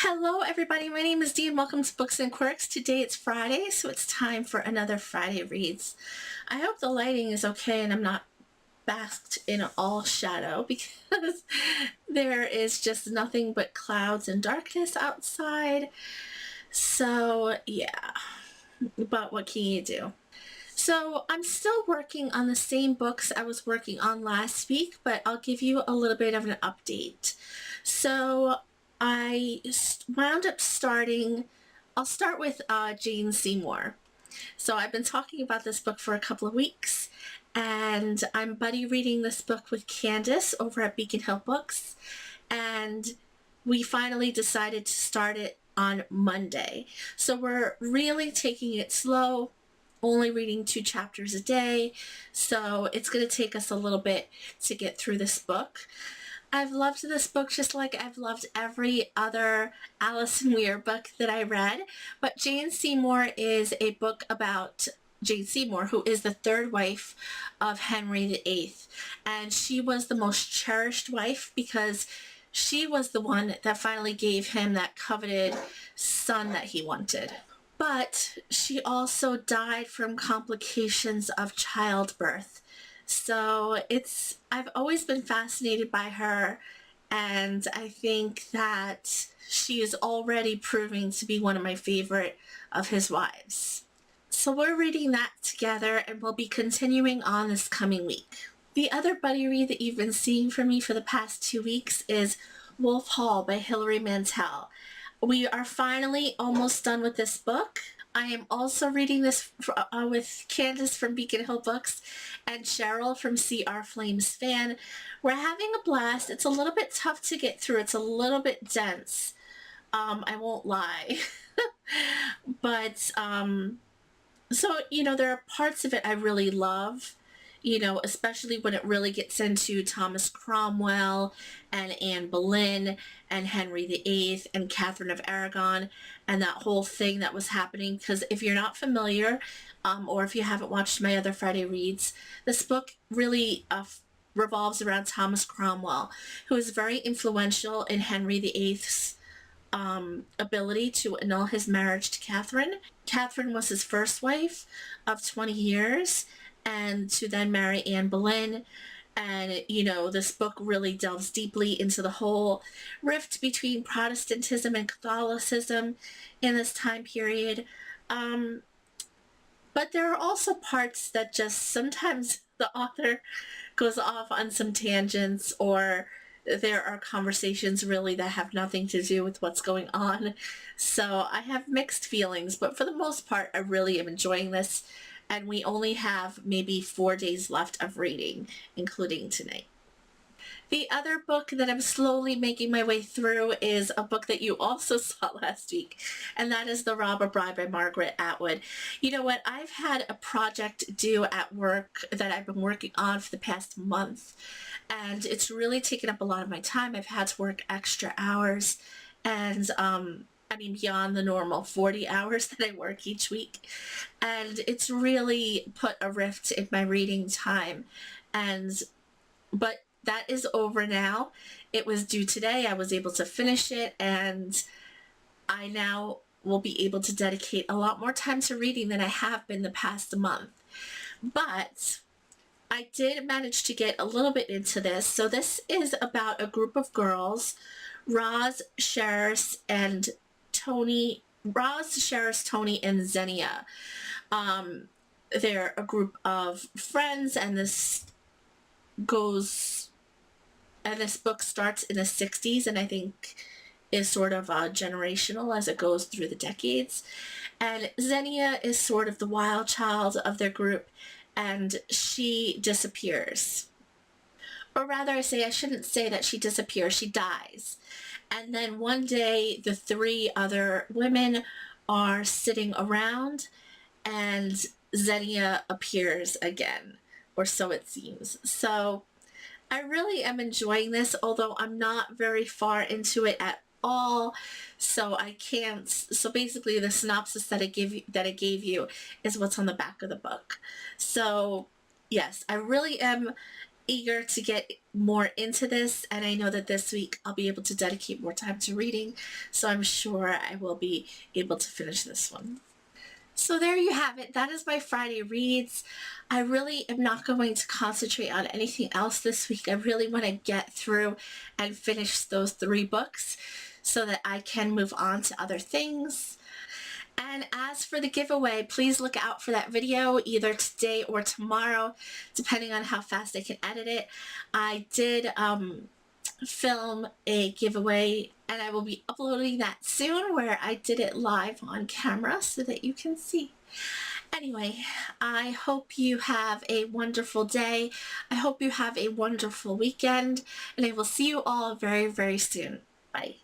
Hello everybody, my name is Dee and welcome to Books and Quirks. Today it's Friday, so it's time for another Friday Reads. I hope the lighting is okay and I'm not basked in all shadow because there is just nothing but clouds and darkness outside. So yeah, but what can you do? So I'm still working on the same books I was working on last week, but I'll give you a little bit of an update. So I wound up I'll start with Jane Seymour. So I've been talking about this book for a couple of weeks, and I'm buddy reading this book with Candace over at Beacon Hill Books, and we finally decided to start it on Monday. So we're really taking it slow, only reading 2 chapters a day, so it's going to take us a little bit to get through this book. I've loved this book just like I've loved every other Alison Weir book that I read, but Jane Seymour is a book about Jane Seymour, who is the third wife of Henry VIII, and she was the most cherished wife because she was the one that finally gave him that coveted son that he wanted. But she also died from complications of childbirth. So I've always been fascinated by her, and I think that she is already proving to be one of my favorite of his wives. So we're reading that together, and we'll be continuing on this coming week. The other buddy read that you've been seeing from me for the past 2 weeks is Wolf Hall by Hilary Mantel. We are finally almost done with this book. I am also reading this with Candace from Beacon Hill Books and Cheryl from CR Flames Fan. We're having a blast. It's a little bit tough to get through. It's a little bit dense. I won't lie. But, so, there are parts of it I really love. Especially when it really gets into Thomas Cromwell and Anne Boleyn and Henry VIII and Catherine of Aragon and that whole thing that was happening. Because if you're not familiar, or if you haven't watched my other Friday Reads, this book really revolves around Thomas Cromwell, who is very influential in Henry VIII's ability to annul his marriage to Catherine. Catherine was his first wife of 20 years, and to then marry Anne Boleyn. And, this book really delves deeply into the whole rift between Protestantism and Catholicism in this time period. But there are also parts that just sometimes the author goes off on some tangents, or there are conversations really that have nothing to do with what's going on. So I have mixed feelings, but for the most part, I really am enjoying this. And we only have maybe 4 days left of reading, including tonight. The other book that I'm slowly making my way through is a book that you also saw last week, and that is The Robber Bribery by Margaret Atwood. You know what? I've had a project due at work that I've been working on for the past month, and it's really taken up a lot of my time. I've had to work extra hours, and beyond the normal 40 hours that I work each week. And it's really put a rift in my reading time. But that is over now. It was due today. I was able to finish it, and I now will be able to dedicate a lot more time to reading than I have been the past month. But I did manage to get a little bit into this. So this is about a group of girls, Roz, Cheris, Tony, and Xenia. They're a group of friends, and this book starts in the 60s, and I think is sort of generational as it goes through the decades. And Xenia is sort of the wild child of their group, and she disappears. Or rather, I shouldn't say that she disappears, she dies. And then one day, the 3 other women are sitting around, and Xenia appears again, or so it seems. So I really am enjoying this, although I'm not very far into it at all, so I can't. So basically, the synopsis that I gave you is what's on the back of the book. So yes, I really am eager to get more into this, and I know that this week I'll be able to dedicate more time to reading, so I'm sure I will be able to finish this one. So there you have it. That is my Friday reads. I really am not going to concentrate on anything else this week. I really want to get through and finish those 3 books so that I can move on to other things. And as for the giveaway, please look out for that video either today or tomorrow, depending on how fast I can edit it. I did film a giveaway, and I will be uploading that soon, where I did it live on camera so that you can see. Anyway, I hope you have a wonderful day. I hope you have a wonderful weekend, and I will see you all very, very soon. Bye.